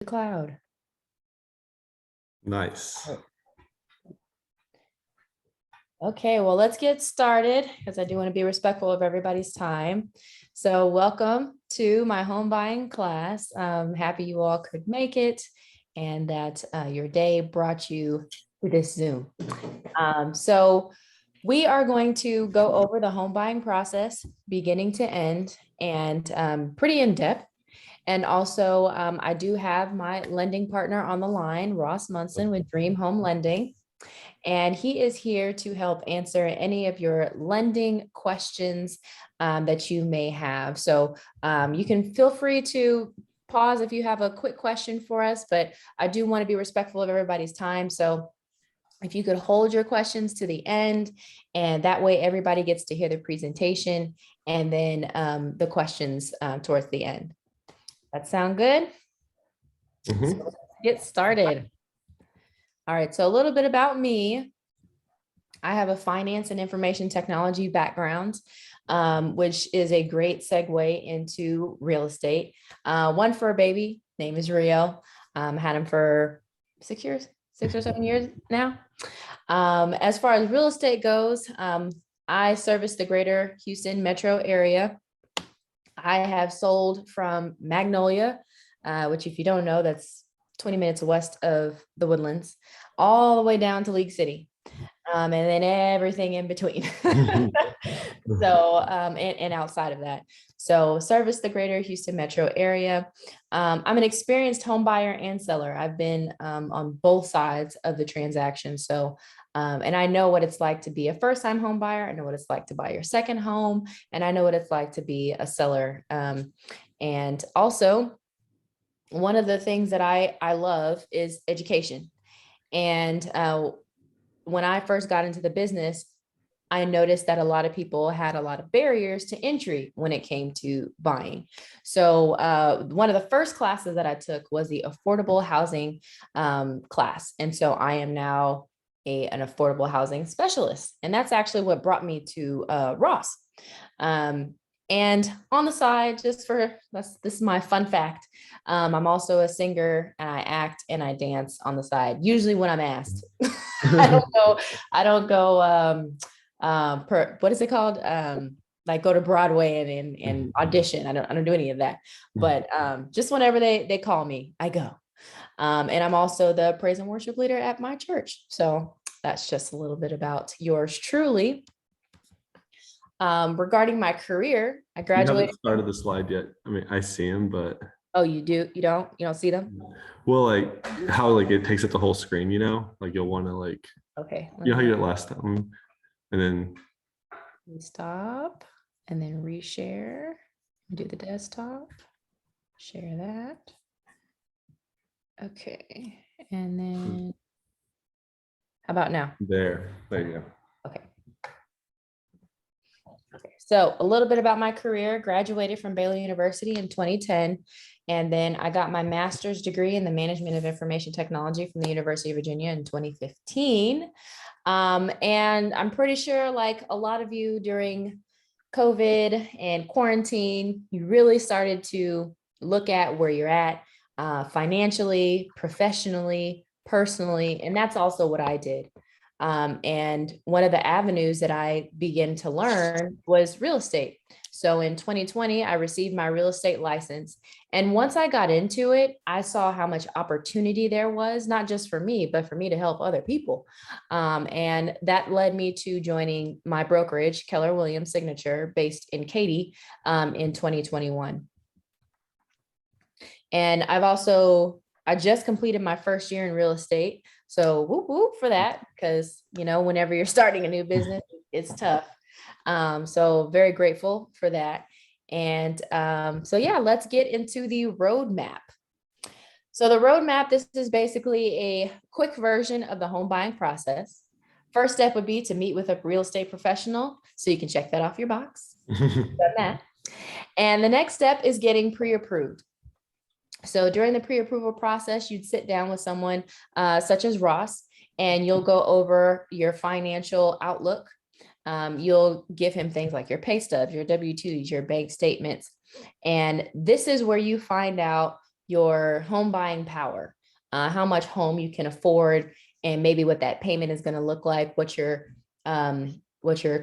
the cloud. Nice. Okay, well, let's get started because I do want to be respectful of everybody's time. So welcome to my home buying class. Happy you all could make it and that your day brought you to this Zoom. So we are going to go over the home buying process beginning to end and pretty in depth. And also, I do have my lending partner on the line, Ross Munson with Dream Home Lending. And he is here to help answer any of your lending questions that you may have. So you can feel free to pause if you have a quick question for us, but I do want to be respectful of everybody's time. So if you could hold your questions to the end, and that way everybody gets to hear the presentation and then the questions towards the end. That sound good? Mhm. So let's get started. All right, so a little bit about me. I have a finance and information technology background, which is a great segue into real estate. One for a baby, name is Rio. Had him for 6 years, 6 or 7 years now. As far as real estate goes, I service the greater Houston metro area. I have sold from Magnolia, which if you don't know, that's 20 minutes west of the Woodlands, all the way down to League City. And then everything in between. So, and outside of that. So service the greater Houston metro area. I'm an experienced home buyer and seller. I've been on both sides of the transaction. So, and I know what it's like to be a first-time home buyer. I know what it's like to buy your second home, and I know what it's like to be a seller. And also, one of the things that I love is education. And when I first got into the business, I noticed that a lot of people had a lot of barriers to entry when it came to buying. So one of the first classes that I took was the affordable housing class. And so I am now an affordable housing specialist. And that's actually what brought me to Ross. And on the side, just for this is my fun fact. I'm also a singer, and I act and I dance on the side, usually when I'm asked. I don't go what is it called? Like go to Broadway and audition. I don't do any of that. But just whenever they call me, I go. And I'm also the praise and worship leader at my church. So that's just a little bit about yours truly. Regarding my career, I You graduated. haven't started the slide yet. I mean, I see them, but Oh, you do? You don't see them? well, like how like it takes up the whole screen, you know? Like you'll want to like, Okay. you know how you did it last time, and then Stop and then reshare. Do the desktop. Share that. Okay. And then how about now? there you go. Okay. So a little bit about my career. Graduated from Baylor University in 2010. And then I got my master's degree in the management of information technology from the University of Virginia in 2015. And I'm pretty sure like a lot of you during COVID and quarantine, you really started to look at where you're at financially, professionally, personally. And that's also what I did. And one of the avenues that I began to learn was real estate. So in 2020, I received my real estate license. And once I got into it, I saw how much opportunity there was, not just for me, but for me to help other people. And that led me to joining my brokerage, Keller Williams Signature, based in Katy in 2021. And I just completed my first year in real estate. So whoop whoop for that, because whenever you're starting a new business, it's tough. So very grateful for that. And so yeah, let's get into the roadmap. So the roadmap, this is basically a quick version of the home buying process. First step would be to meet with a real estate professional. So you can check that off your box. Done that. And the next step is getting pre-approved. So during the pre-approval process, you'd sit down with someone such as Ross, and you'll go over your financial outlook. You'll give him things like your pay stubs, your W-2s, your bank statements. And this is where you find out your home buying power, how much home you can afford, and maybe what that payment is going to look like, what your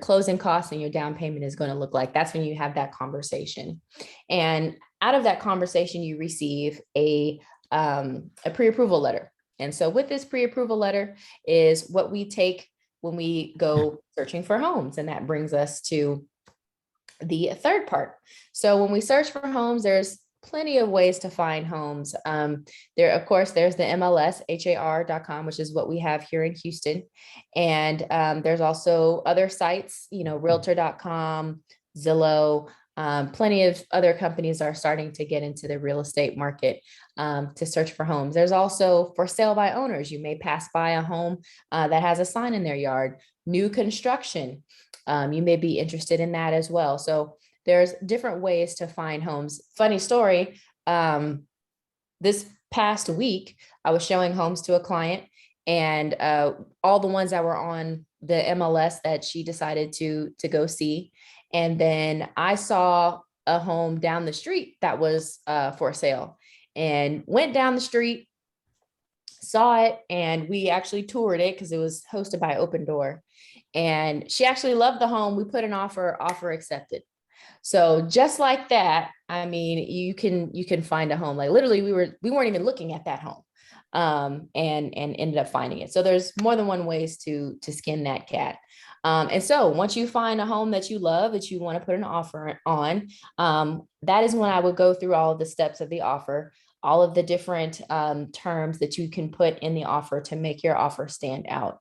closing costs and your down payment is going to look like. That's when you have that conversation. And out of that conversation, you receive a pre-approval letter. And so with this pre-approval letter is what we take when we go searching for homes. And that brings us to the third part. So when we search for homes, there's plenty of ways to find homes. Of course, there's the MLS, har.com, which is what we have here in Houston. And there's also other sites, realtor.com, Zillow, plenty of other companies are starting to get into the real estate market to search for homes. There's also for sale by owners. You may pass by a home that has a sign in their yard, new construction. You may be interested in that as well. So there's different ways to find homes. Funny story, this past week, I was showing homes to a client, and all the ones that were on the MLS that she decided to go see. And then I saw a home down the street that was for sale, and went down the street, saw it, and we actually toured it because it was hosted by Open Door. And she actually loved the home. We put an offer accepted. So just like that, I mean, you can find a home. Like literally we weren't even looking at that home, and ended up finding it. So there's more than one ways to skin that cat. And so once you find a home that you love, that you want to put an offer on, that is when I would go through all of the steps of the offer, all of the different terms that you can put in the offer to make your offer stand out.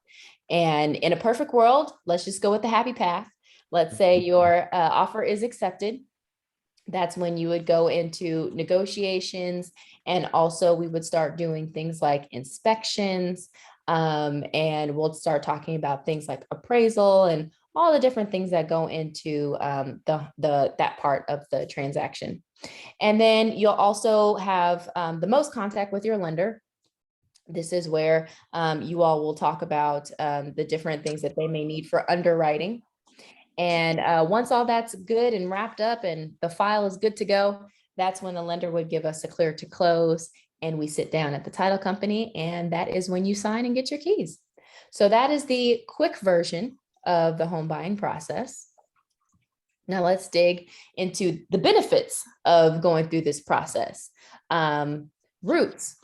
And in a perfect world, let's just go with the happy path. Let's say your offer is accepted. That's when you would go into negotiations. And also we would start doing things like inspections. And we'll start talking about things like appraisal and all the different things that go into that part of the transaction. And then you'll also have the most contact with your lender. This is where you all will talk about the different things that they may need for underwriting. And once all that's good and wrapped up and the file is good to go, that's when the lender would give us a clear to close, and we sit down at the title company, and that is when you sign and get your keys. So that is the quick version of the home buying process. Now let's dig into the benefits of going through this process. Roots.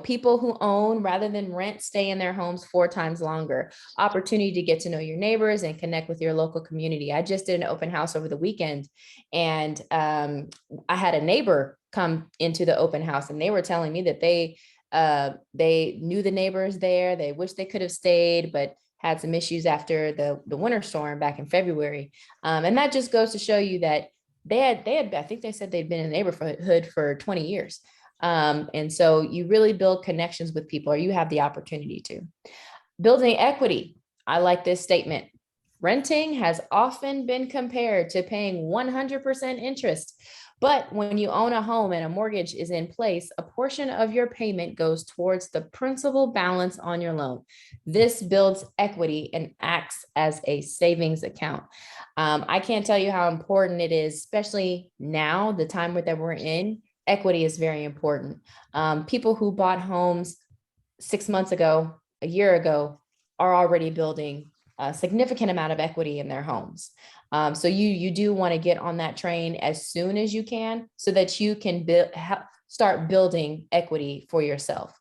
People who own rather than rent stay in their homes 4 times longer. Opportunity to get to know your neighbors and connect with your local community. I just did an open house over the weekend, and I had a neighbor come into the open house, and they were telling me that they knew the neighbors there. They wish they could have stayed, but had some issues after the winter storm back in February. And that just goes to show you that they had, I think they said they'd been in the neighborhood for 20 years. And so you really build connections with people, or you have the opportunity to. Building equity. I like this statement. Renting has often been compared to paying 100% interest. But when you own a home and a mortgage is in place, a portion of your payment goes towards the principal balance on your loan. This builds equity and acts as a savings account. I can't tell you how important it is, especially now, the time that we're in. Equity is very important. People who bought homes 6 months ago, a year ago, are already building a significant amount of equity in their homes. So you do want to get on that train as soon as you can, so that you can start building equity for yourself.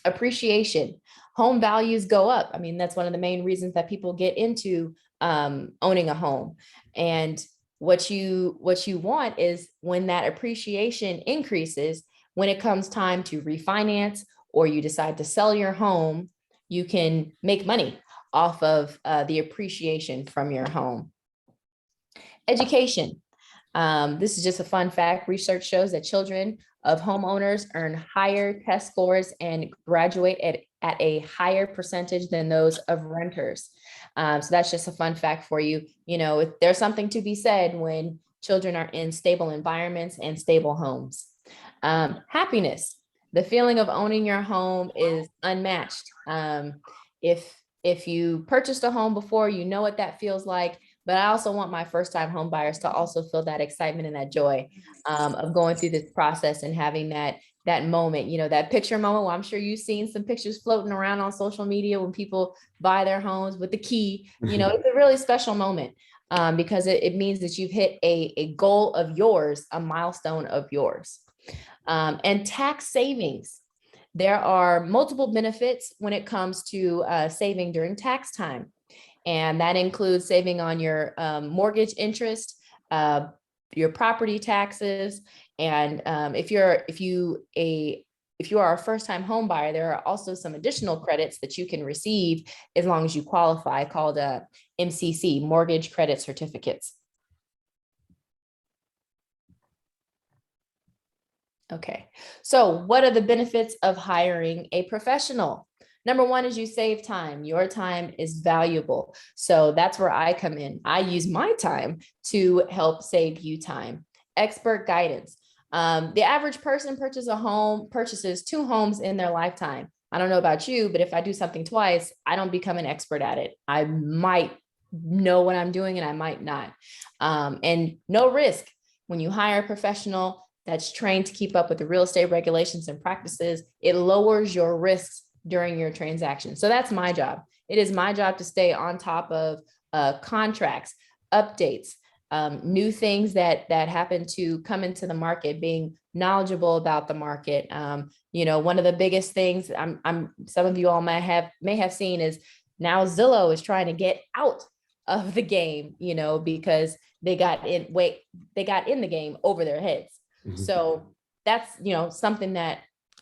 Appreciation. Home values go up. I mean, that's one of the main reasons that people get into owning a home. And what you want is when that appreciation increases, when it comes time to refinance or you decide to sell your home, you can make money off of the appreciation from your home. Education. This is just a fun fact. Research shows that children of homeowners earn higher test scores and graduate at a higher percentage than those of renters. So that's just a fun fact for you. There's something to be said when children are in stable environments and stable homes. Happiness. The feeling of owning your home is unmatched. If you purchased a home before, you know what that feels like but I also want my first time home buyers to also feel that excitement and that joy of going through this process and having that moment, that picture moment. Well, I'm sure you've seen some pictures floating around on social media when people buy their homes with the key. It's a really special moment because it means that you've hit a goal of yours, a milestone of yours. And tax savings. There are multiple benefits when it comes to saving during tax time. And that includes saving on your mortgage interest, your property taxes. And if you are a first-time home buyer, there are also some additional credits that you can receive as long as you qualify, called MCC, mortgage credit certificates. Okay, so what are the benefits of hiring a professional? Number one is you save time. Your time is valuable. So that's where I come in. I use my time to help save you time. Expert guidance. The average person purchases 2 homes in their lifetime. I don't know about you, but if I do something twice, I don't become an expert at it. I might know what I'm doing and I might not. And no risk. When you hire a professional that's trained to keep up with the real estate regulations and practices, it lowers your risks during your transaction. So that's my job. It is my job to stay on top of contracts, updates, new things that happen to come into the market, being knowledgeable about the market. One of the biggest things some of you all may have seen is now Zillow is trying to get out of the game, because they got in the game over their heads. So that's, something that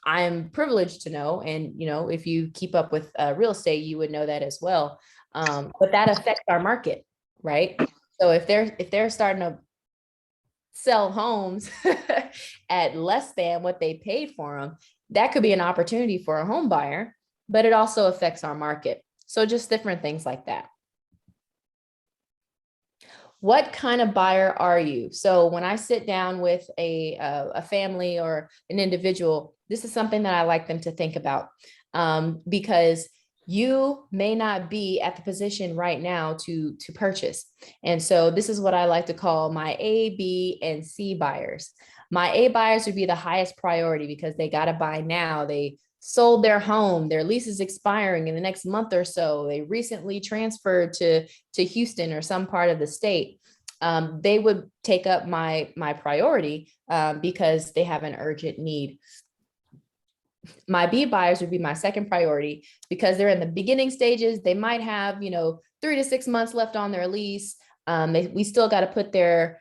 I'm privileged to know. And, if you keep up with real estate, you would know that as well. But that affects our market, right? So if they're starting to sell homes at less than what they paid for them, that could be an opportunity for a home buyer, but it also affects our market. So just different things like that. What kind of buyer are you? So when I sit down with a family or an individual, this is something that I like them to think about because you may not be at the position right now to purchase. And so this is what I like to call my A, B, and C buyers. My A buyers would be the highest priority because they got to buy now. They sold their home, their lease is expiring in the next month or so. They recently transferred to Houston or some part of the state. They would take up my priority because they have an urgent need. My B buyers would be my second priority because they're in the beginning stages. They might have, 3 to 6 months left on their lease. We still got to put their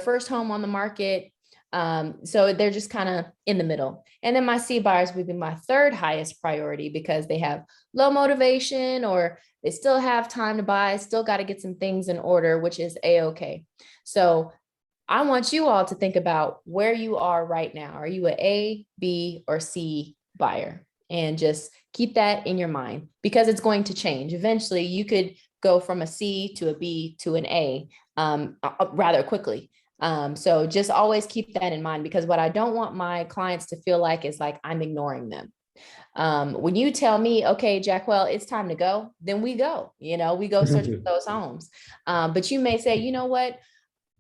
first home on the market. So they're just kind of in the middle. And then my C buyers would be my third highest priority because they have low motivation or they still have time to buy, still got to get some things in order, which is A-okay. So I want you all to think about where you are right now. Are you an A, B, or C buyer? And just keep that in your mind because it's going to change. Eventually, you could go from a C to a B to an A rather quickly. So just always keep that in mind because what I don't want my clients to feel like is like I'm ignoring them. When you tell me, okay, Jacquel, it's time to go, then we go, we go search for those homes. But you may say, you know what?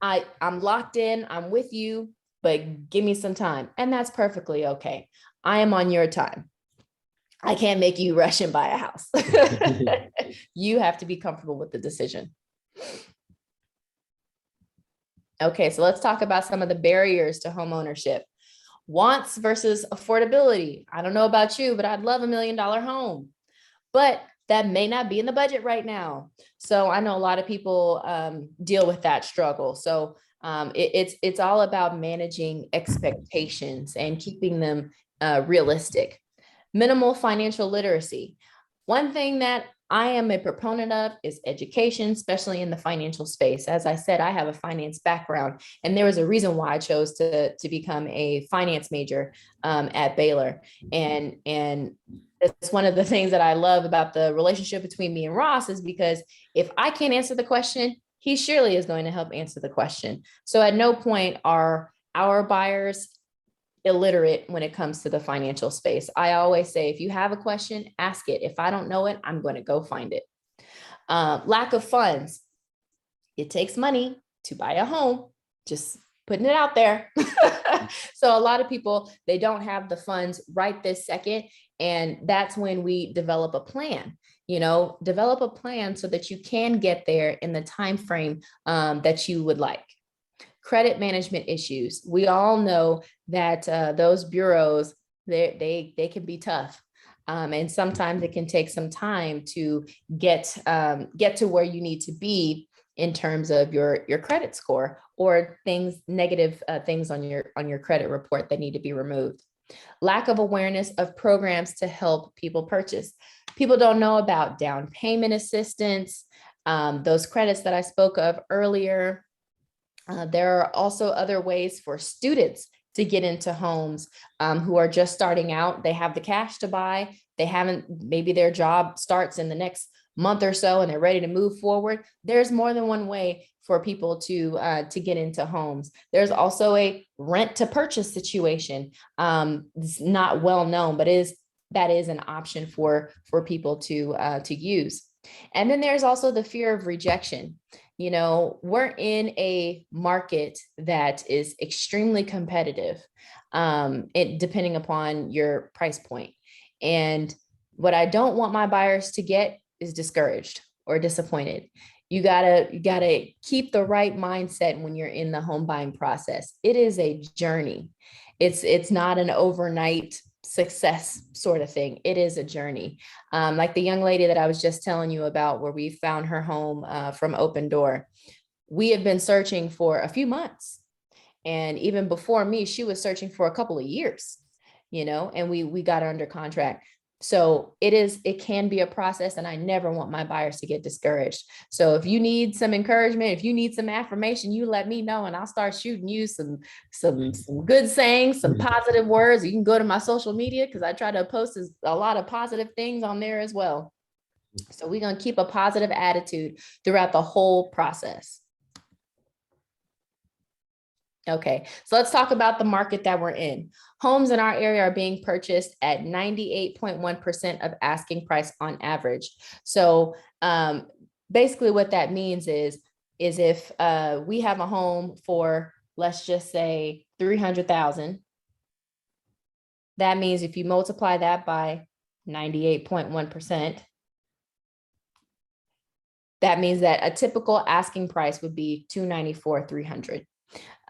I'm locked in, I'm with you, but give me some time. And that's perfectly okay. I am on your time. I can't make you rush and buy a house. You have to be comfortable with the decision. Okay, so let's talk about some of the barriers to home ownership. Wants versus affordability. I don't know about you, but I'd love $1 million home, but that may not be in the budget right now. So I know a lot of people deal with that struggle. So it's all about managing expectations and keeping them realistic. Minimal financial literacy. One thing that I am a proponent of is education, especially in the financial space. As I said, I have a finance background, and there was a reason why I chose to become a finance major at Baylor. And it's one of the things that I love about the relationship between me and Ross is because if I can't answer the question, he surely is going to help answer the question. So at no point are our buyers illiterate when it comes to the financial space. I always say, if you have a question, ask it. If I don't know it, I'm going to go find it. Lack of funds. it takes money to buy a home, just putting it out there. So a lot of people, they don't have the funds right this second. And that's when we develop a plan, develop a plan so that you can get there in the time frame that you would like. Credit management issues. We all know that those bureaus, they can be tough. And sometimes it can take some time to get to where you need to be in terms of your credit score, or negative things on your credit report that need to be removed. Lack of awareness of programs to help people purchase. People don't know about down payment assistance, those credits that I spoke of earlier. There are also other ways for students to get into homes who are just starting out. They have the cash to buy. Maybe their job starts in the next month or so and they're ready to move forward. There's more than one way for people to get into homes. There's also a rent to purchase situation. It's not well known, but that is an option for people to use. And then there's also the fear of rejection. We're in a market that is extremely competitive, depending upon your price point. And what I don't want my buyers to get is discouraged or disappointed. You gotta keep the right mindset when you're in the home buying process. It is a journey. It's not an overnight success sort of thing. It is a journey. Like the young lady that I was just telling you about, where we found her home from Open Door. We have been searching for a few months. And even before me, she was searching for a couple of years, and we got her under contract. So it can be a process, and I never want my buyers to get discouraged. So if you need some encouragement, if you need some affirmation, you let me know and I'll start shooting you some good sayings, some positive words. You can go to my social media because I try to post a lot of positive things on there as well. So we're going to keep a positive attitude throughout the whole process. Okay, so let's talk about the market that we're in. Homes in our area are being purchased at 98.1% of asking price on average. So basically what that means is if we have a home for, let's just say, $300,000, that means if you multiply that by 98.1%, that means that a typical asking price would be $294,300.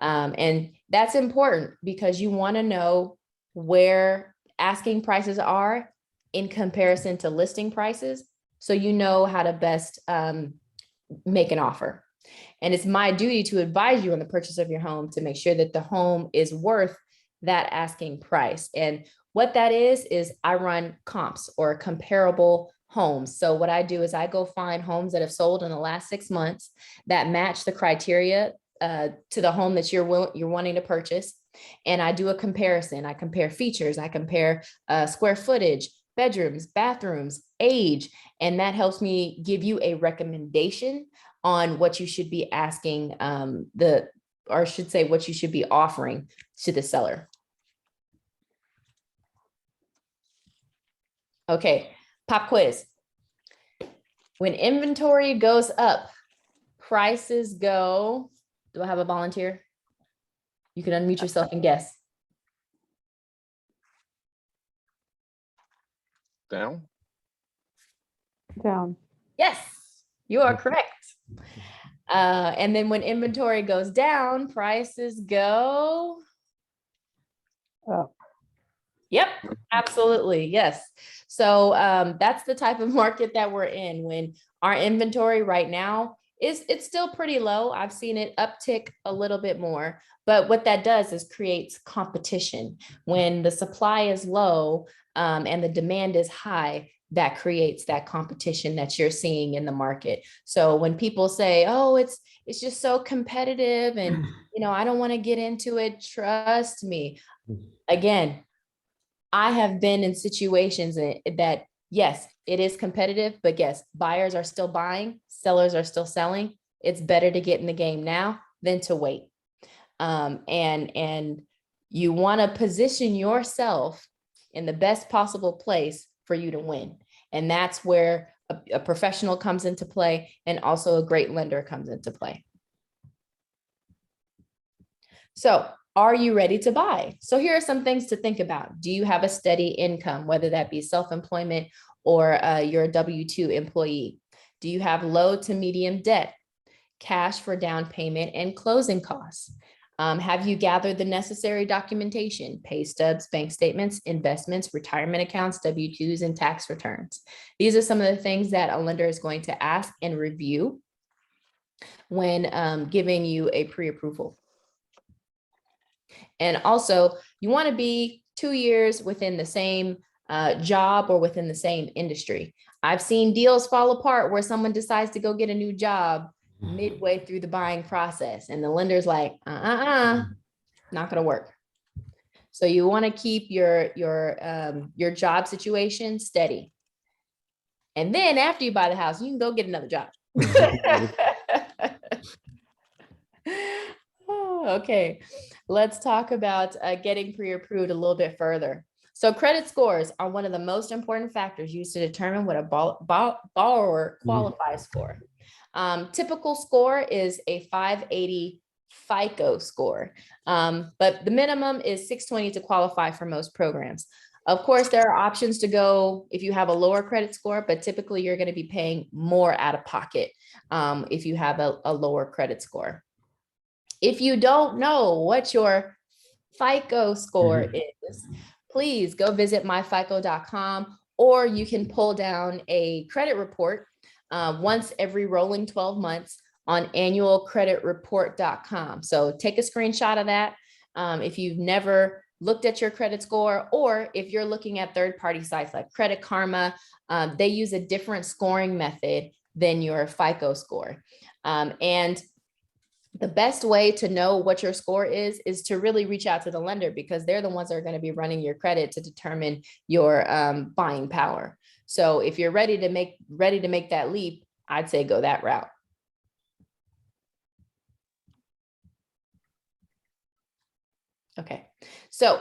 And that's important because you want to know where asking prices are in comparison to listing prices, so you know how to best make an offer. And it's my duty to advise you on the purchase of your home to make sure that the home is worth that asking price. And what that is I run comps, or comparable homes. So what I do is I go find homes that have sold in the last 6 months that match the criteria to the home that you're wanting to purchase. And I do a comparison. I compare features. I compare square footage, bedrooms, bathrooms, age, and that helps me give you a recommendation on what you should be asking what you should be offering to the seller. Okay, pop quiz. When inventory goes up, prices go. Do I have a volunteer? You can unmute yourself and guess. Down. Down. Yes, you are correct. And then when inventory goes down, prices go Up. Yep, absolutely. Yes. So that's the type of market that we're in. When our inventory right now it's still pretty low. I've seen it uptick a little bit more, but what that does is creates competition. When the supply is low and the demand is high, that creates that competition that you're seeing in the market. So when people say, oh, it's just so competitive and, I don't want to get into it, trust me. Again, I have been in situations that, yes, it is competitive, but yes, buyers are still buying, sellers are still selling. It's better to get in the game now than to wait. And you want to position yourself in the best possible place for you to win. And that's where a professional comes into play, and also a great lender comes into play. So are you ready to buy? So here are some things to think about. Do you have a steady income, whether that be self-employment or you're a W-2 employee? Do you have low to medium debt, cash for down payment and closing costs? Have you gathered the necessary documentation, pay stubs, bank statements, investments, retirement accounts, W-2s, and tax returns? These are some of the things that a lender is going to ask and review when giving you a pre-approval. And also, you want to be 2 years within the same job or within the same industry. I've seen deals fall apart where someone decides to go get a new job midway through the buying process, and the lender's like, not going to work. So you want to keep your job situation steady. And then after you buy the house, you can go get another job. Okay, let's talk about getting pre-approved a little bit further. So credit scores are one of the most important factors used to determine what a borrower qualifies for. Typical score is a 580 FICO score, but the minimum is 620 to qualify for most programs. Of course, there are options to go if you have a lower credit score, but typically you're going to be paying more out of pocket if you have a lower credit score. If you don't know what your FICO score is, please go visit myfico.com, or you can pull down a credit report once every rolling 12 months on annualcreditreport.com. So take a screenshot of that if you've never looked at your credit score, or if you're looking at third-party sites like Credit Karma, they use a different scoring method than your FICO score. And the best way to know what your score is to really reach out to the lender, because they're the ones that are going to be running your credit to determine your buying power. So if you're ready to make that leap, I'd say go that route. Okay, so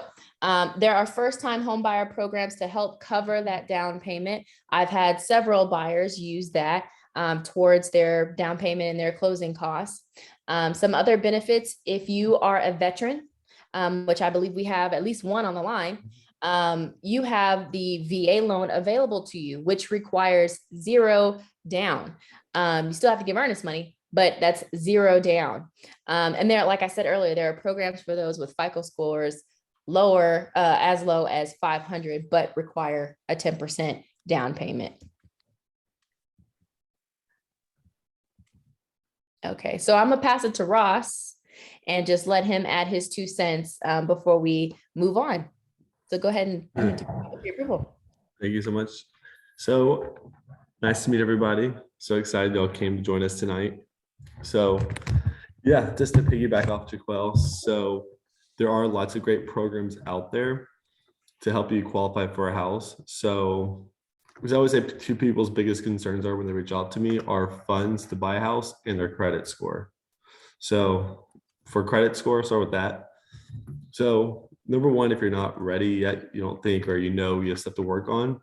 there are first-time homebuyer programs to help cover that down payment. I've had several buyers use that towards their down payment and their closing costs. Some other benefits, if you are a veteran, which I believe we have at least one on the line, you have the VA loan available to you, which requires 0 down. You still have to give earnest money, but that's 0 down. And there, like I said earlier, there are programs for those with FICO scores lower, as low as 500, but require a 10% down payment. Okay, so I'm gonna pass it to Ross and just let him add his 2 cents before we move on. So go ahead and talk about the approval. Thank you so much. So nice to meet everybody. So excited y'all came to join us tonight. So yeah, just to piggyback off Jacquel, so there are lots of great programs out there to help you qualify for a house. So because I always say 2 people's biggest concerns are when they reach out to me are funds to buy a house and their credit score. So for credit score, start with that. So number one, if you're not ready yet, you don't think, or you have stuff to work on,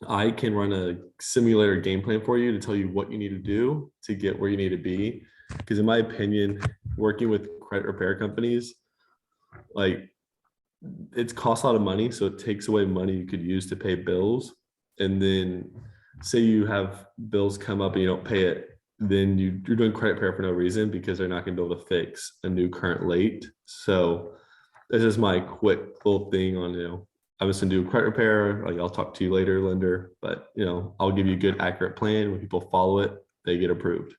I can run a simulator game plan for you to tell you what you need to do to get where you need to be. Because in my opinion, working with credit repair companies, like it costs a lot of money. So it takes away money you could use to pay bills. And then say you have bills come up and you don't pay it, then you're doing credit repair for no reason, because they're not going to be able to fix a new current late. So this is my quick little thing on, I was going to do credit repair. Like I'll talk to you later, lender, but I'll give you a good, accurate plan. When people follow it, they get approved.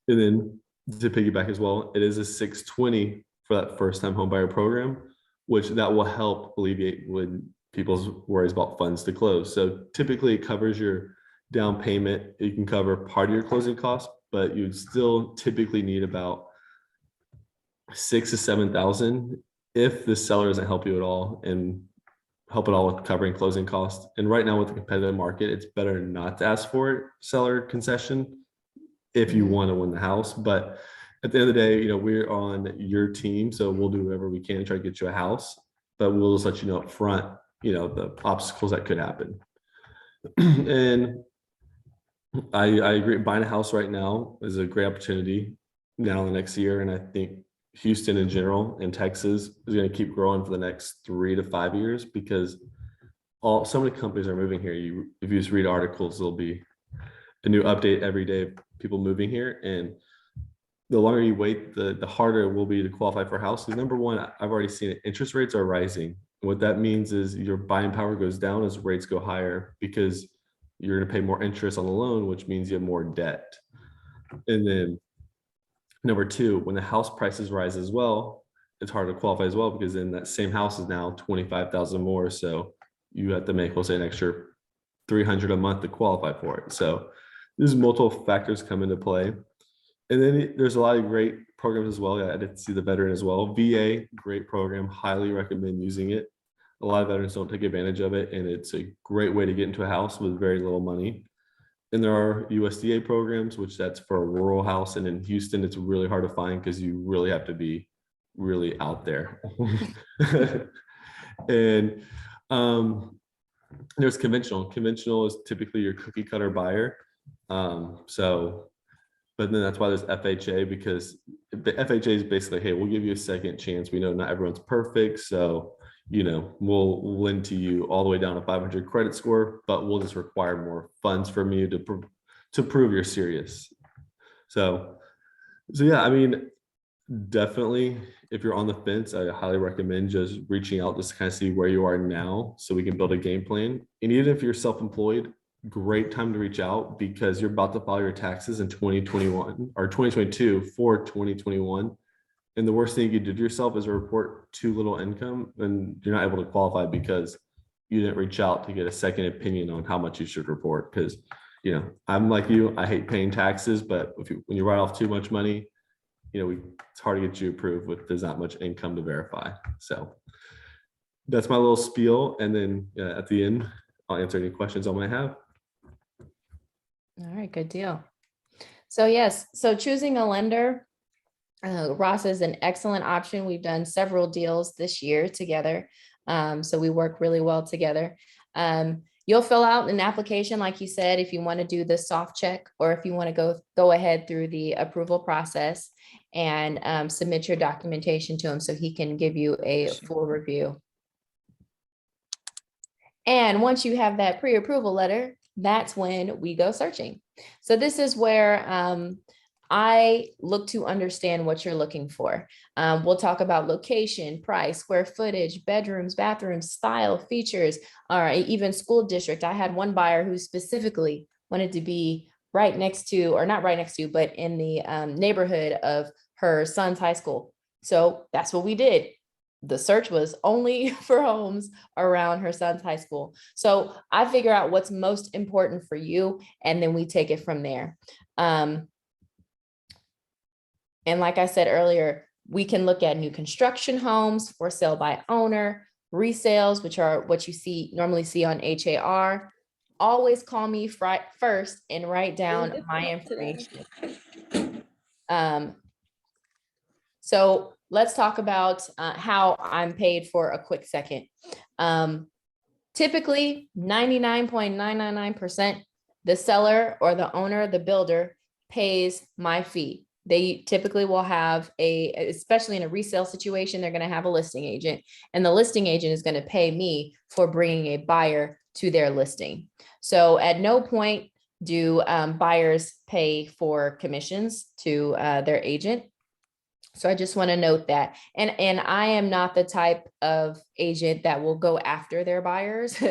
And then to piggyback as well, it is a 620 for that first-time homebuyer program, which that will help alleviate when people's worries about funds to close. So typically it covers your down payment. You can cover part of your closing costs, but you would still typically need about 6,000 to 7,000 if the seller doesn't help you at all and help it all with covering closing costs. And right now with the competitive market, it's better not to ask for seller concession if you want to win the house. But at the end of the day, we're on your team, so we'll do whatever we can to try to get you a house, but we'll just let you know up front, the obstacles that could happen. And I agree. Buying a house right now is a great opportunity now in the next year. And I think Houston in general and Texas is going to keep growing for the next 3 to 5 years because so many companies are moving here. If you just read articles, there'll be a new update every day of people moving here. And the longer you wait, the harder it will be to qualify for a house. Because number one, I've already seen it, interest rates are rising. What that means is your buying power goes down as rates go higher because you're going to pay more interest on the loan, which means you have more debt. And then number two, when the house prices rise as well, it's hard to qualify as well because then that same house is now 25,000 more. So you have to make, we'll say, an extra 300 a month to qualify for it. So there's multiple factors come into play. And then there's a lot of great programs as well. I did see the veteran as well. VA, great program, highly recommend using it. A lot of veterans don't take advantage of it, and it's a great way to get into a house with very little money. And there are USDA programs, which that's for a rural house. And in Houston, it's really hard to find because you really have to be really out there. And there's conventional. Conventional is typically your cookie cutter buyer. But then that's why there's FHA, because the FHA is basically, hey, we'll give you a second chance. We know not everyone's perfect. So, we'll lend to you all the way down to 500 credit score, but we'll just require more funds from you to prove you're serious. So yeah, I mean, definitely if you're on the fence, I highly recommend just reaching out just to kind of see where you are now so we can build a game plan. And even if you're self-employed, great time to reach out because you're about to file your taxes in 2021 or 2022 for 2021. And the worst thing you could do to yourself is report too little income, and you're not able to qualify because you didn't reach out to get a second opinion on how much you should report. Because, I'm like you, I hate paying taxes, but when you write off too much money, it's hard to get you approved with there's not much income to verify. So that's my little spiel. And then at the end, I'll answer any questions I might have. All right, good deal. So yes, so choosing a lender, Ross is an excellent option. We've done several deals this year together. So we work really well together. You'll fill out an application, like you said, if you want to do the soft check, or if you want to go ahead through the approval process and submit your documentation to him so he can give you a full review. And once you have that pre-approval letter, that's when we go searching. So this is where I look to understand what you're looking for. We'll talk about location, price, square footage, bedrooms, bathrooms, style, features, or even school district. I had one buyer who specifically wanted to be right next to, or not right next to, but in the neighborhood of her son's high school. So that's what we did. The search was only for homes around her son's high school. So I figure out what's most important for you, and then we take it from there. And like I said earlier, we can look at new construction homes, for sale by owner, resales, which are what you normally see on HAR. Always call me first and write down my information. So let's talk about how I'm paid for a quick second. Typically 99.999%, the seller or the owner, the builder, pays my fee. They typically will have especially in a resale situation, they're going to have a listing agent, and the listing agent is going to pay me for bringing a buyer to their listing. So at no point do buyers pay for commissions to their agent. So I just want to note that. And I am not the type of agent that will go after their buyers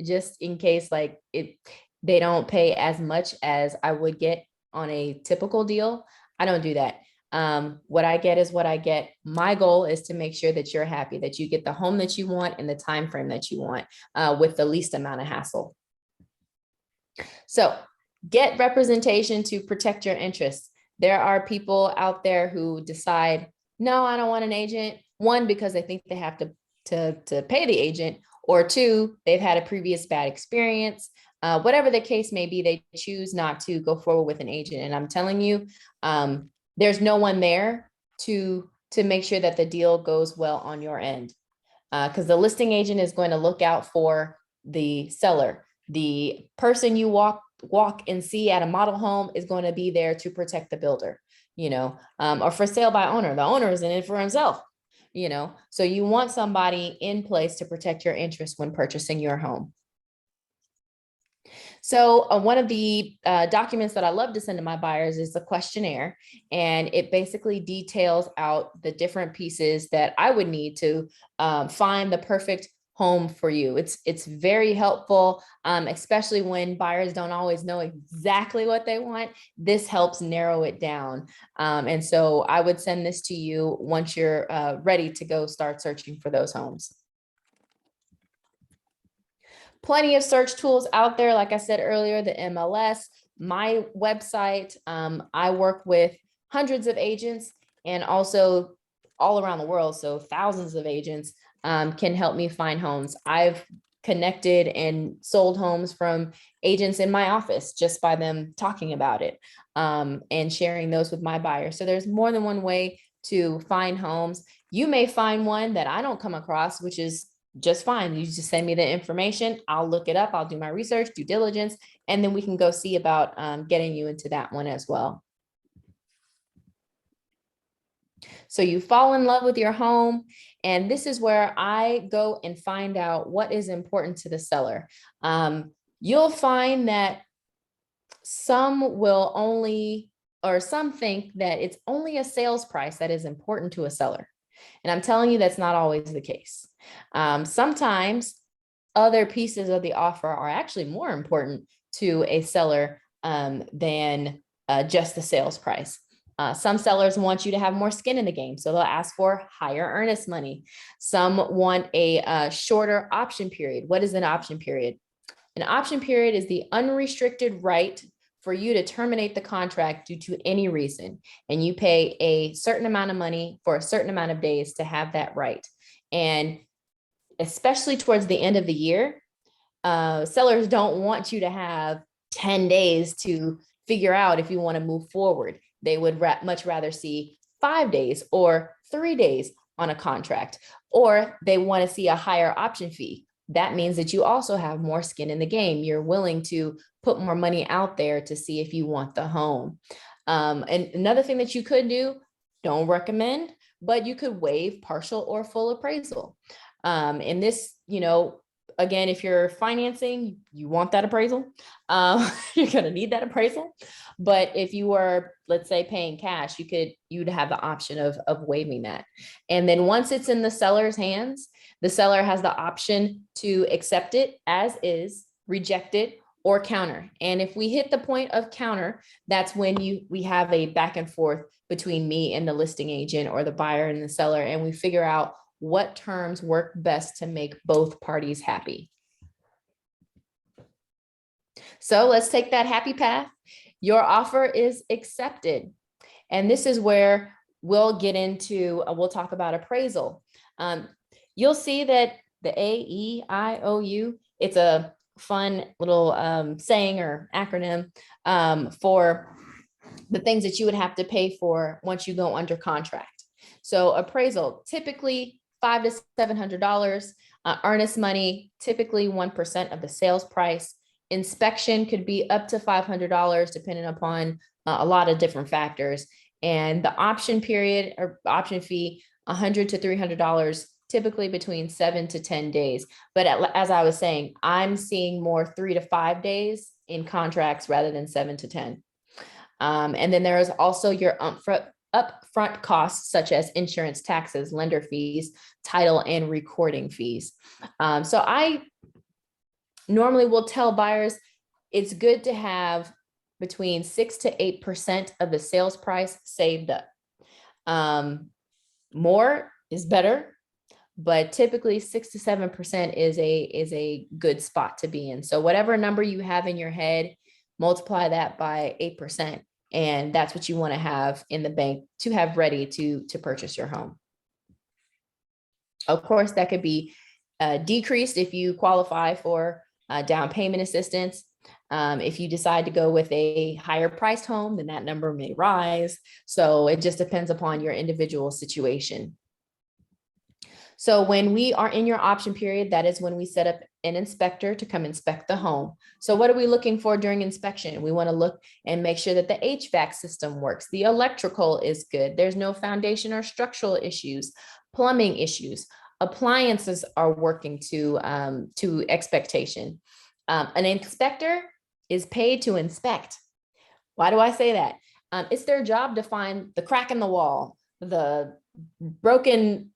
just in case they don't pay as much as I would get on a typical deal. I don't do that. What I get is what I get. My goal is to make sure that you're happy, that you get the home that you want in the time frame that you want with the least amount of hassle. So get representation to protect your interests. There are people out there who decide, no, I don't want an agent. One, because they think they have to pay the agent, or two, they've had a previous bad experience. Whatever the case may be, they choose not to go forward with an agent. And I'm telling you, there's no one there to make sure that the deal goes well on your end. Because the listing agent is going to look out for the seller. The person you walk walk and see at a model home is going to be there to protect the builder, or for sale by owner. The owner is in it for himself, so you want somebody in place to protect your interests when purchasing your home. So one of the documents that I love to send to my buyers is the questionnaire, and it basically details out the different pieces that I would need to find the perfect home for you. It's very helpful, especially when buyers don't always know exactly what they want. This helps narrow it down. And so I would send this to you once you're ready to go start searching for those homes. Plenty of search tools out there. Like I said earlier, the MLS, my website. I work with hundreds of agents and also all around the world. So thousands of agents can help me find homes. I've connected and sold homes from agents in my office just by them talking about it and sharing those with my buyers. So there's more than one way to find homes. You may find one that I don't come across, which is just fine. You just send me the information. I'll look it up. I'll do my research, due diligence, and then we can go see about getting you into that one as well. So you fall in love with your home, and this is where I go and find out what is important to the seller. You'll find that some will only, or some think that it's only a sales price that is important to a seller. And I'm telling you, that's not always the case. Sometimes other pieces of the offer are actually more important to a seller than just the sales price. Some sellers want you to have more skin in the game, so they'll ask for higher earnest money. Some want a shorter option period. What is an option period? An option period is the unrestricted right for you to terminate the contract due to any reason, and you pay a certain amount of money for a certain amount of days to have that right. And especially towards the end of the year, sellers don't want you to have 10 days to figure out if you want to move forward. They would much rather see 5 days or 3 days on a contract, or they want to see a higher option fee. That means that you also have more skin in the game. You're willing to put more money out there to see if you want the home. And another thing that you could do, don't recommend, but you could waive partial or full appraisal. And this, again, if you're financing, you want that appraisal. You're going to need that appraisal. But if you were, let's say, paying cash, you'd have the option of waiving that. And then once it's in the seller's hands, the seller has the option to accept it as is, reject it, or counter. And if we hit the point of counter, that's when we have a back and forth between me and the listing agent or the buyer and the seller, and we figure out what terms work best to make both parties happy. So let's take that happy path. Your offer is accepted. And this is where we'll get into, we'll talk about appraisal. You'll see that the AEIOU, it's a fun little saying or acronym for the things that you would have to pay for once you go under contract. So appraisal, typically $500 to $700. Earnest money, typically 1% of the sales price. Inspection could be up to $500, depending upon a lot of different factors. And the option period or option fee, $100 to $300, typically between 7 to 10 days. But as I was saying, I'm seeing more 3 to 5 days in contracts rather than 7 to 10. And then there is also your upfront costs, such as insurance, taxes, lender fees, title, and recording fees. So I normally will tell buyers it's good to have between 6 to 8% of the sales price saved up. More is better, but typically 6 to 7% is a good spot to be in. So whatever number you have in your head, multiply that by 8%. And that's what you want to have in the bank to have ready to purchase your home. Of course, that could be decreased if you qualify for down payment assistance. If you decide to go with a higher priced home, then that number may rise. So it just depends upon your individual situation. So when we are in your option period, that is when we set up an inspector to come inspect the home. So what are we looking for during inspection? We want to look and make sure that the HVAC system works. The electrical is good. There's no foundation or structural issues, plumbing issues. Appliances are working to expectation. An inspector is paid to inspect. Why do I say that? It's their job to find the crack in the wall, the broken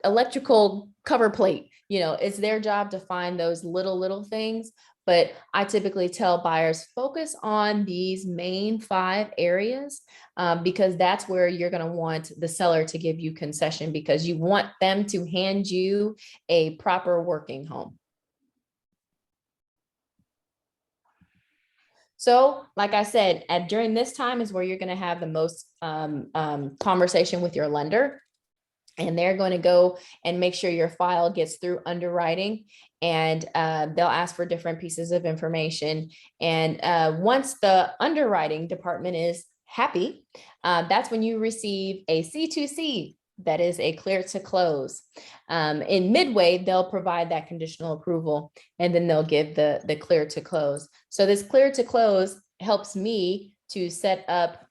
electrical cover plate. It's their job to find those little things. But I typically tell buyers, focus on these main 5 areas, because that's where you're going to want the seller to give you concession, because you want them to hand you a proper working home. So, like I said, during this time is where you're going to have the most conversation with your lender. And they're going to go and make sure your file gets through underwriting, and they'll ask for different pieces of information. And once the underwriting department is happy, that's when you receive a C2C. That is a clear to close. In midway, they'll provide that conditional approval, and then they'll give the clear to close. So this clear to close helps me to set up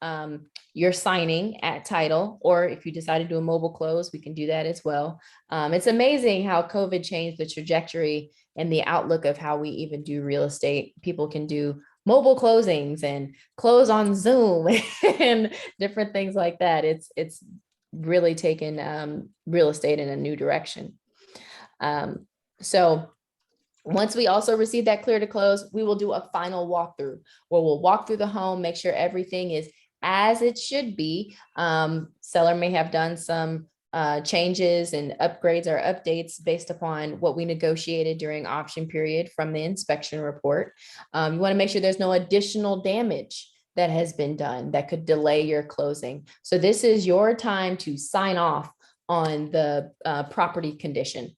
your signing at title, or if you decide to do a mobile close, we can do that as well. It's amazing how COVID changed the trajectory and the outlook of how we even do real estate. People can do mobile closings and close on Zoom and different things like that. It's really taken real estate in a new direction. So once we also receive that clear to close, we will do a final walkthrough where we'll walk through the home, make sure everything is as it should be. Seller may have done some changes and upgrades or updates based upon what we negotiated during option period from the inspection report. You want to make sure there's no additional damage that has been done that could delay your closing. So this is your time to sign off on the property condition.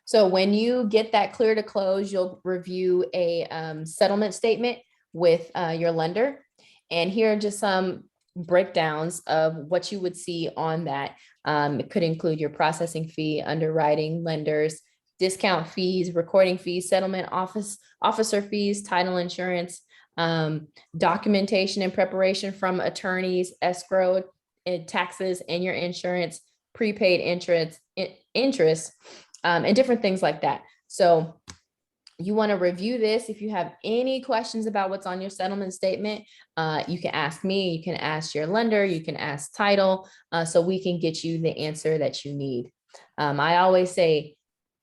So when you get that clear to close, you'll review a settlement statement with your lender. And here are just some breakdowns of what you would see on that. It could include your processing fee, underwriting, lenders, discount fees, recording fees, settlement officer fees, title insurance, documentation and preparation from attorneys, escrow, taxes, and your insurance, prepaid interest, and different things like that. So you want to review this. If you have any questions about what's on your settlement statement, you can ask me, you can ask your lender, you can ask title, so we can get you the answer that you need. I always say,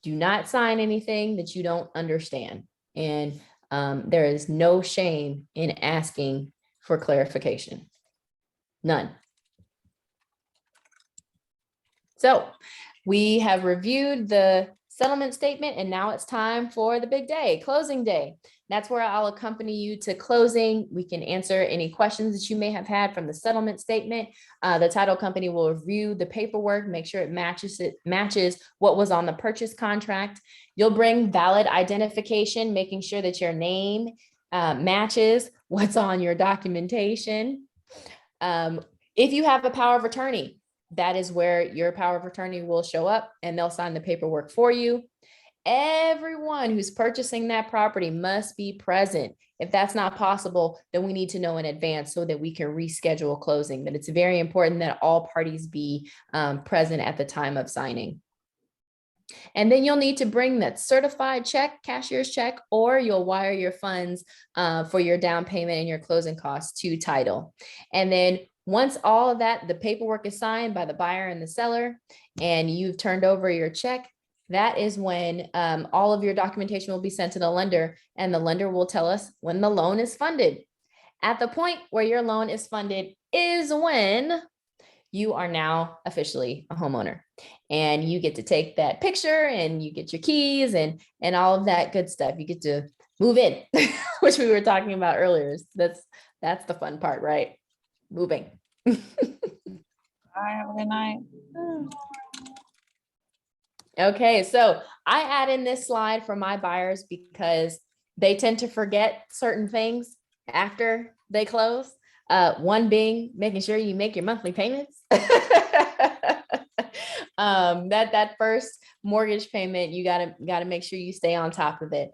do not sign anything that you don't understand. And there is no shame in asking for clarification. None. So we have reviewed the settlement statement, and now it's time for the big day, closing day. That's where I'll accompany you to closing. We can answer any questions that you may have had from the settlement statement. The title company will review the paperwork, make sure it matches what was on the purchase contract. You'll bring valid identification, making sure that your name matches what's on your documentation. If you have a power of attorney, that is where your power of attorney will show up and they'll sign the paperwork for you. Everyone who's purchasing that property must be present. If that's not possible, then we need to know in advance so that we can reschedule closing. But it's very important that all parties be present at the time of signing. And then you'll need to bring that certified check, cashier's check, or you'll wire your funds for your down payment and your closing costs to title. And then once all of that, the paperwork is signed by the buyer and the seller, and you've turned over your check, that is when all of your documentation will be sent to the lender, and the lender will tell us when the loan is funded. At the point where your loan is funded is when you are now officially a homeowner, and you get to take that picture and you get your keys and all of that good stuff. You get to move in, which we were talking about earlier. That's the fun part, right? Moving. Bye, have a good night. Okay, so I add in this slide for my buyers because they tend to forget certain things after they close. One being making sure you make your monthly payments. That first mortgage payment, you gotta make sure you stay on top of it.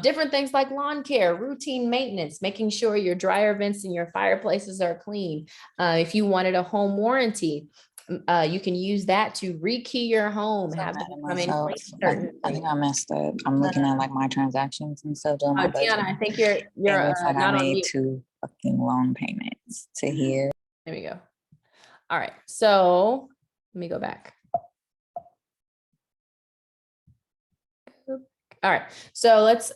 Different things like lawn care, routine maintenance, making sure your dryer vents and your fireplaces are clean. If you wanted a home warranty, you can use that to rekey your home. So Have mad them at come in myself. clean I certain think I messed up. I'm looking at like my transactions and stuff, doing my budget. Tiana, I think you're And it's like I not on made mute. 2 fucking loan payments to here. There we go. All right, so let me go back. All right, so let's,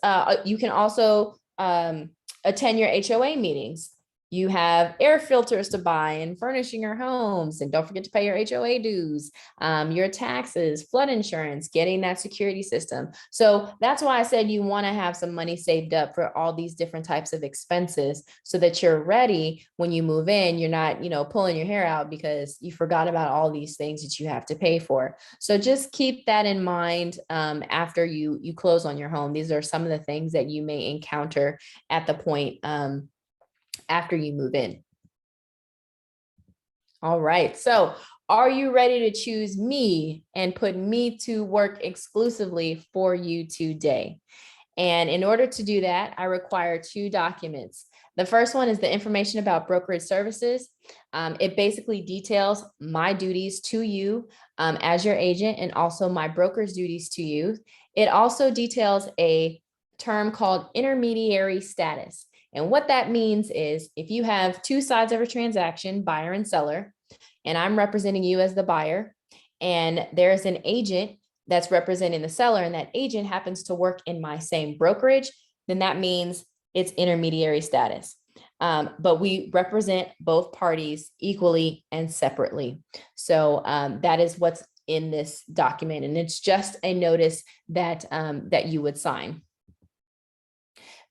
you can also attend your HOA meetings. You have air filters to buy and furnishing your homes, and don't forget to pay your HOA dues, your taxes, flood insurance, getting that security system. So that's why I said you want to have some money saved up for all these different types of expenses so that you're ready when you move in. You're not, pulling your hair out because you forgot about all these things that you have to pay for. So just keep that in mind after you close on your home. These are some of the things that you may encounter at the point after you move in. All right, so are you ready to choose me and put me to work exclusively for you today? And in order to do that, I require 2 documents. The first one is the information about brokerage services. It basically details my duties to you as your agent, and also my broker's duties to you. It also details a term called intermediary status. And what that means is if you have 2 sides of a transaction, buyer and seller, and I'm representing you as the buyer, and there's an agent that's representing the seller, and that agent happens to work in my same brokerage, then that means it's intermediary status. But we represent both parties equally and separately. So that is what's in this document, and it's just a notice that that you would sign.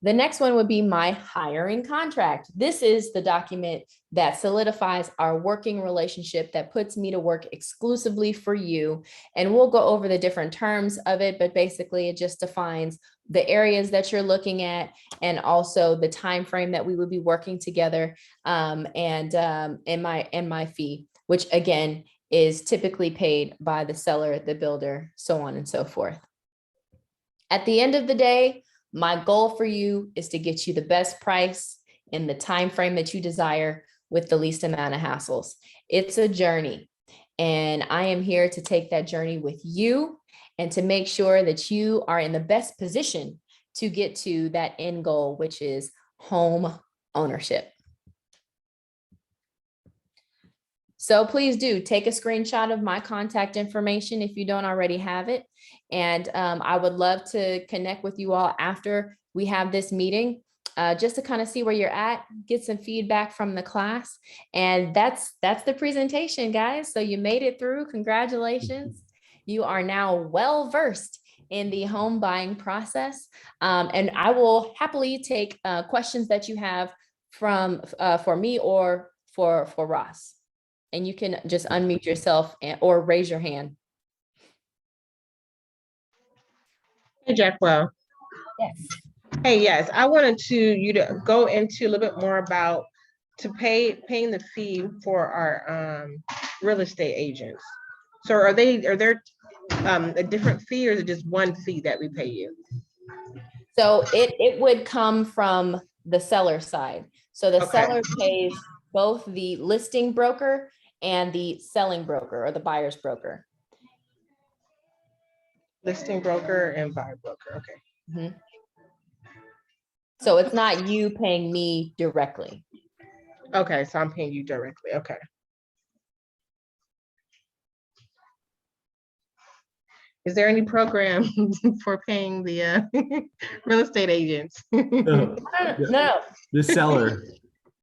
The next one would be my hiring contract. This is the document that solidifies our working relationship, that puts me to work exclusively for you. And we'll go over the different terms of it, but basically it just defines the areas that you're looking at, and also the time frame that we would be working together, and my fee, which again is typically paid by the seller, the builder, so on and so forth. At the end of the day, my goal for you is to get you the best price in the time frame that you desire with the least amount of hassles. It's a journey, and I am here to take that journey with you and to make sure that you are in the best position to get to that end goal, which is home ownership. So please do take a screenshot of my contact information if you don't already have it. And I would love to connect with you all after we have this meeting, just to kind of see where you're at, get some feedback from the class. And that's the presentation, guys. So you made it through. Congratulations. You are now well-versed in the home buying process. And I will happily take questions that you have from for me or for Ross. And you can just unmute yourself or raise your hand. Hey, Jacquel. Yes. Hey, yes, I wanted you to go into a little bit more about paying the fee for our real estate agents. So are there a different fee, or is it just one fee that we pay you? So it would come from the seller side. So the seller pays both the listing broker and the selling broker, or the buyer's broker. Listing broker and buyer broker, okay. Mm-hmm. So it's not you paying me directly. Okay, so I'm paying you directly, okay. Is there any program for paying the real estate agents? No. The seller.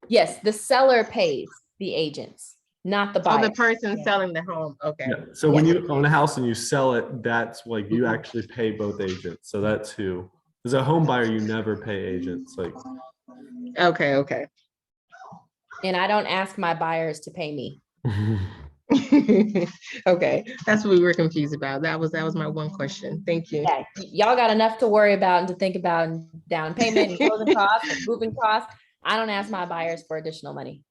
Yes, the seller pays the agents, not the buyer. Oh, the person selling the home, okay. Yeah. So when you own a house and you sell it, that's like you actually pay both agents. So that's who. As a home buyer, you never pay agents. Like. Okay. And I don't ask my buyers to pay me. Okay, that's what we were confused about. That was my one question. Thank you. Yeah, y'all got enough to worry about and to think about, and down payment and closing costs and moving costs. I don't ask my buyers for additional money.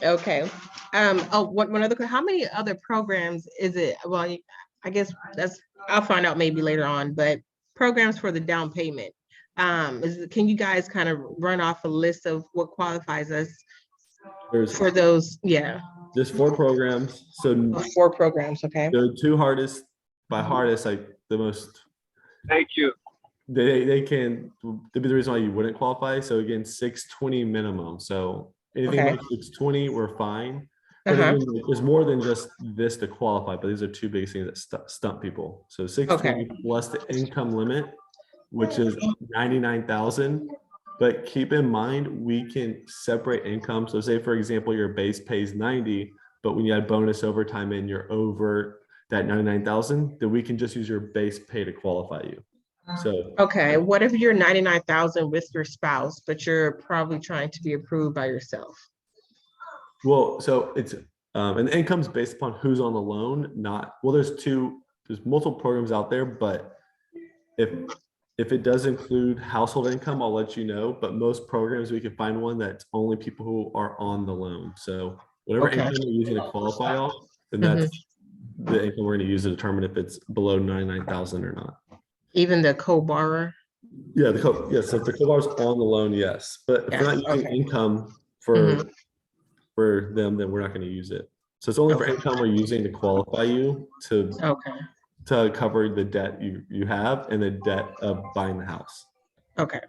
Okay. Oh, one other, how many other programs is it? Well, I guess I'll find out maybe later on, but programs for the down payment. Can you guys kind of run off a list of what qualifies us There's for those? Yeah, there's 4 programs. So 4 programs, okay? the 2 hardest, by hardest, like the most, Thank you. they can, they'd be the reason why you wouldn't qualify. So again, 620 minimum. So anything Okay. like 620, we're fine. But Uh-huh. again, there's more than just this to qualify, but these are 2 big things that stump people. So 620 plus the income limit, which is 99,000. But keep in mind, we can separate income. So say, for example, your base pays 90, but when you add bonus overtime in, you're over that 99,000, then we can just use your base pay to qualify you. So, Okay, what if you're 99,000 with your spouse, but you're probably trying to be approved by yourself? well, so it's, and the income's based upon who's on the loan, not, well, there's multiple programs out there, but if it does include household income, I'll let you know, but most programs, we can find one that's only people who are on the loan. So whatever Okay. income you're using to qualify off, then that's the income we're gonna use to determine if it's below 99,000 or not. Even the co-borrower? Yeah, yes, if the co-borrower's on the loan, yes, but if we're not Yes, using okay. income for them, then we're not gonna use it. So it's only for Okay. income we're using to qualify you Okay, to cover the debt you have and the debt of buying the house. okay.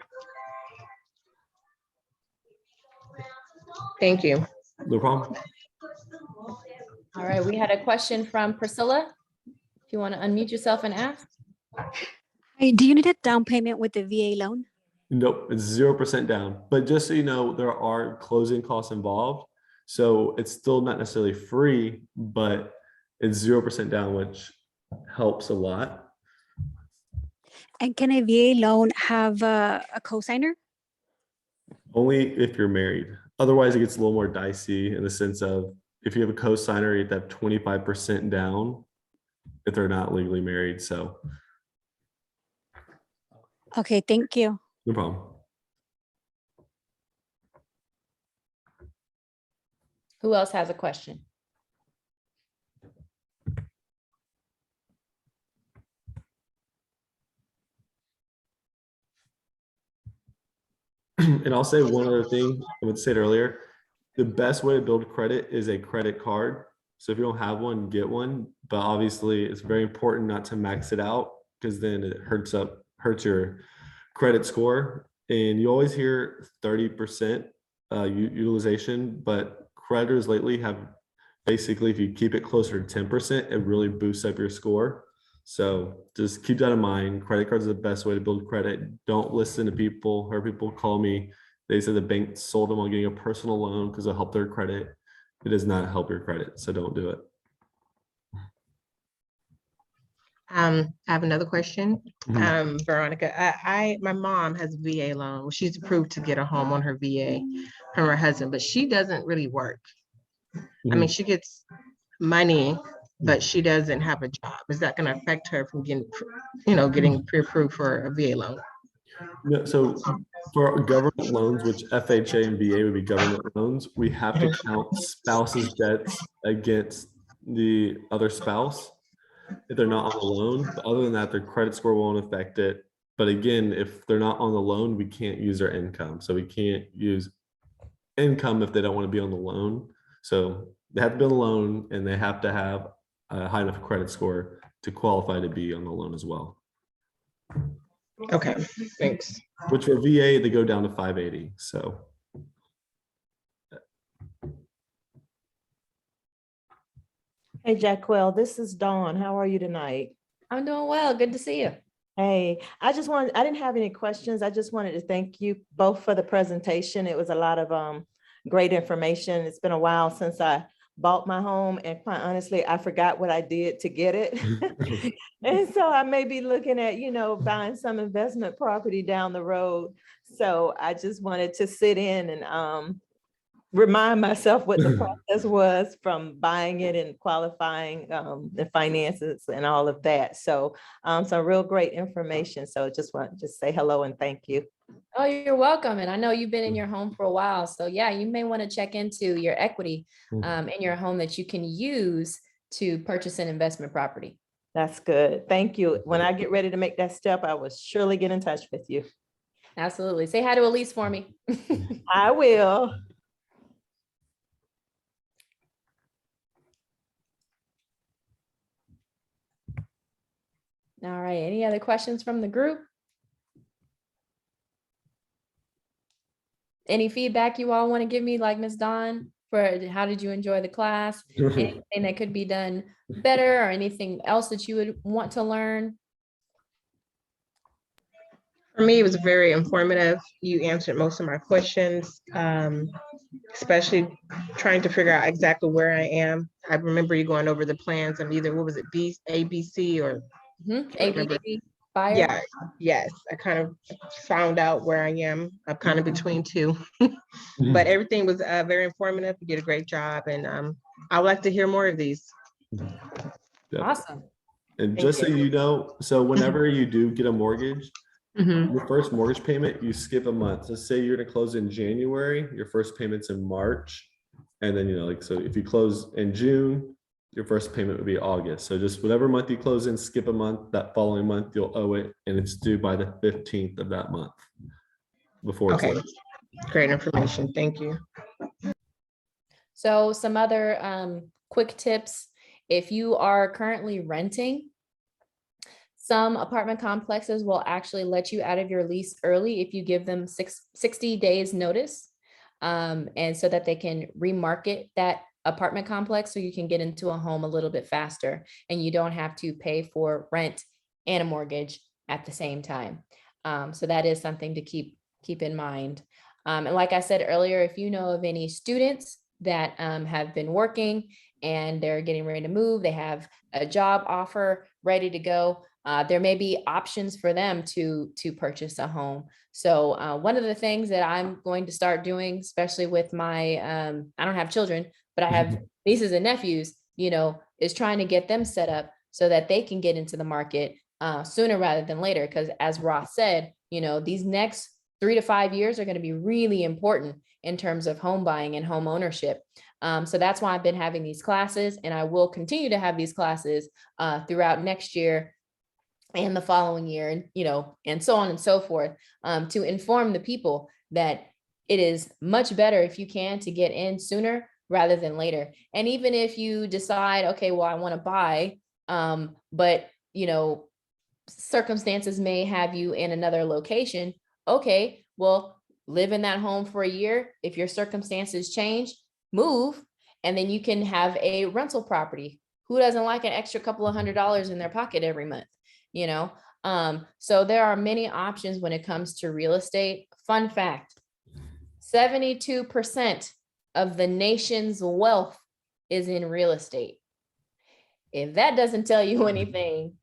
Thank you. No problem. All right, we had a question from Priscilla. If you want to unmute yourself and ask. Hey, do you need a down payment with the VA loan? Nope, it's 0% down. But just so you know, there are closing costs involved. So it's still not necessarily free, but it's 0% down, which helps a lot. And can a VA loan have a cosigner? Only if you're married. Otherwise, it gets a little more dicey in the sense of if you have a cosigner, you have to have 25% down if they're not legally married. So Okay, thank you. no problem. Who else has a question? And I'll say one other thing I would say it earlier. The best way to build credit is a credit card. So if you don't have one, get one. But obviously it's very important not to max it out because then it hurts your credit score. And you always hear 30% utilization, but creditors lately have basically, if you keep it closer to 10%, it really boosts up your score. So just keep that in mind. Credit cards are the best way to build credit. Don't listen to people. Heard people call me. They said the bank sold them on getting a personal loan because it'll help their credit. It does not help your credit, so don't do it. I have another question. Mhm. Veronica, my mom has a VA loan. Well, she's approved to get a home on her VA from her husband, but she doesn't really work. I mean, she gets money, but she doesn't have a job. Is that going to affect her from getting pre-approved for a VA loan? No, so for government loans, which FHA and VA would be government loans, we have to count spouse's debts against the other spouse if they're not on the loan. But other than that, their credit score won't affect it. But again, if they're not on the loan, we can't use their income. So we can't use income if they don't want to be on the loan. So they have to be on the loan and they have to have a high enough credit score to qualify to be on the loan as well. Okay, thanks. Which for VA, they go down to 580. So. Hey, Jacquel, this is Dawn. How are you tonight? I'm doing well. Good to see you. Hey, I didn't have any questions. I just wanted to thank you both for the presentation. It was a lot of great information. It's been a while since I bought my home, and quite honestly, I forgot what I did to get it. And so I may be looking at, buying some investment property down the road. So I just wanted to sit in and remind myself what the process was from buying it and qualifying, the finances and all of that. So, some real great information. So just want to just say hello and thank you. Oh, you're welcome. And I know you've been in your home for a while. So yeah, you may want to check into your equity in your home that you can use to purchase an investment property. That's good. Thank you. When I get ready to make that step, I will surely get in touch with you. Absolutely. Say hi to Elise for me. I will. All right. Any other questions from the group? Any feedback you all want to give me, like Ms. Dawn, for how did you enjoy the class? Anything that could be done better or anything else that you would want to learn? For me, it was very informative. You answered most of my questions, especially trying to figure out exactly where I am. I remember you going over the plans and either, what was it, A, B, C, or remember. ABD buyer? Yeah, yes, I kind of found out where I am. I'm kind of between two. But everything was very informative. You did a great job, and I would like to hear more of these. Yeah. Awesome. And Thank just so you. you know, so whenever you do get a mortgage, Mhm. your first mortgage payment, you skip a month. So say you're gonna close in January, your first payment's in March. And then, like, so if you close in June, your first payment would be August. So just whatever month you close in, skip a month, that following month, you'll owe it, and it's due by the 15th of that month. Before it's Okay, late. great information. Thank you. So some other quick tips. If you are currently renting, some apartment complexes will actually let you out of your lease early if you give them 60 days notice. And so that they can remarket that apartment complex so you can get into a home a little bit faster and you don't have to pay for rent and a mortgage at the same time. So that is something to keep in mind. And like I said earlier, if you know of any students that have been working and they're getting ready to move, they have a job offer ready to go, there may be options for them to purchase a home. So one of the things that I'm going to start doing, especially with my, I don't have children, but I have nieces and nephews, is trying to get them set up so that they can get into the market sooner rather than later. Because as Ross said, these next 3 to 5 years are going to be really important in terms of home buying and home ownership. So that's why I've been having these classes, and I will continue to have these classes throughout next year and the following year, and so on and so forth, to inform the people that it is much better if you can to get in sooner rather than later. And even if you decide, okay, well, I want to buy, but circumstances may have you in another location. Okay, well, live in that home for a year. If your circumstances change, move, and then you can have a rental property. Who doesn't like an extra couple of $100 in their pocket every month? So there are many options when it comes to real estate. Fun fact, 72% of the nation's wealth is in real estate. If that doesn't tell you anything,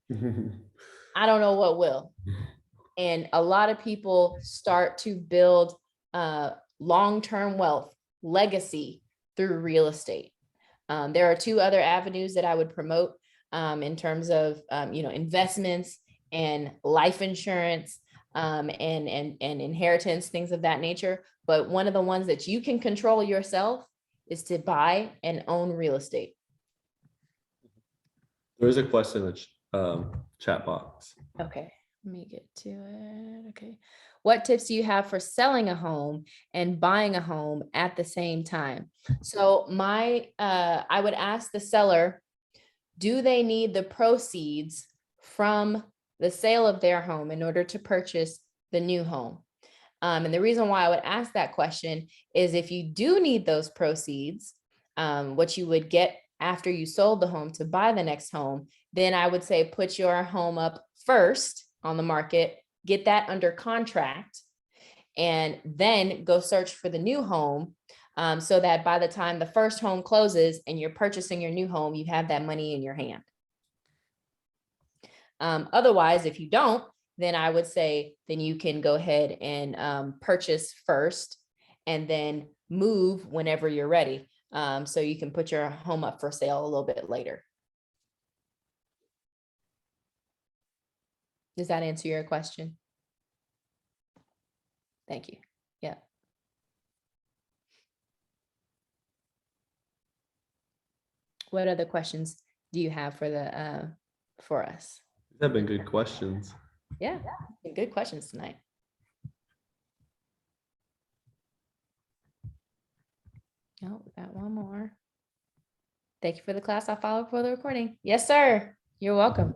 I don't know what will. And a lot of people start to build long-term wealth, legacy through real estate. There are 2 other avenues that I would promote in terms of investments and life insurance and inheritance, things of that nature. But one of the ones that you can control yourself is to buy and own real estate. There's a question in the chat box. Okay, let me get to it. Okay. What tips do you have for selling a home and buying a home at the same time? So I would ask the seller, do they need the proceeds from the sale of their home in order to purchase the new home? And the reason why I would ask that question is if you do need those proceeds, what you would get after you sold the home to buy the next home, then I would say put your home up first on the market, get that under contract, and then go search for the new home, so that by the time the first home closes and you're purchasing your new home, you have that money in your hand. Otherwise, if you don't, then I would say then you can go ahead and purchase first and then move whenever you're ready. So you can put your home up for sale a little bit later. Does that answer your question? Thank you. Yeah. What other questions do you have for the for us? These have been good questions. Yeah, good questions tonight. Oh, we got one more. Thank you for the class. I'll follow up for the recording. Yes, sir. You're welcome.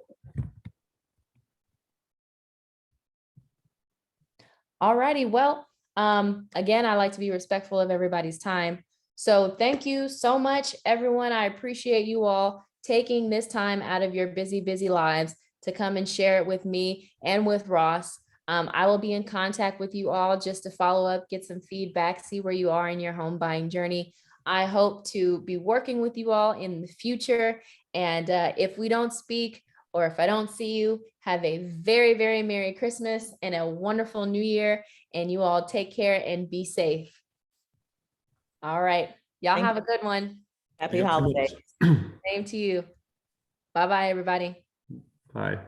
All righty. Well, again, I like to be respectful of everybody's time. So thank you so much, everyone. I appreciate you all taking this time out of your busy, busy lives to come and share it with me and with Ross. I will be in contact with you all just to follow up, get some feedback, see where you are in your home buying journey. I hope to be working with you all in the future. And if we don't speak, or if I don't see you, have a very, very Merry Christmas and a wonderful New Year. And you all take care and be safe. All right. Y'all Thank have a good one. Happy Thank you so holidays. much. Same to you. Bye-bye, everybody. Bye.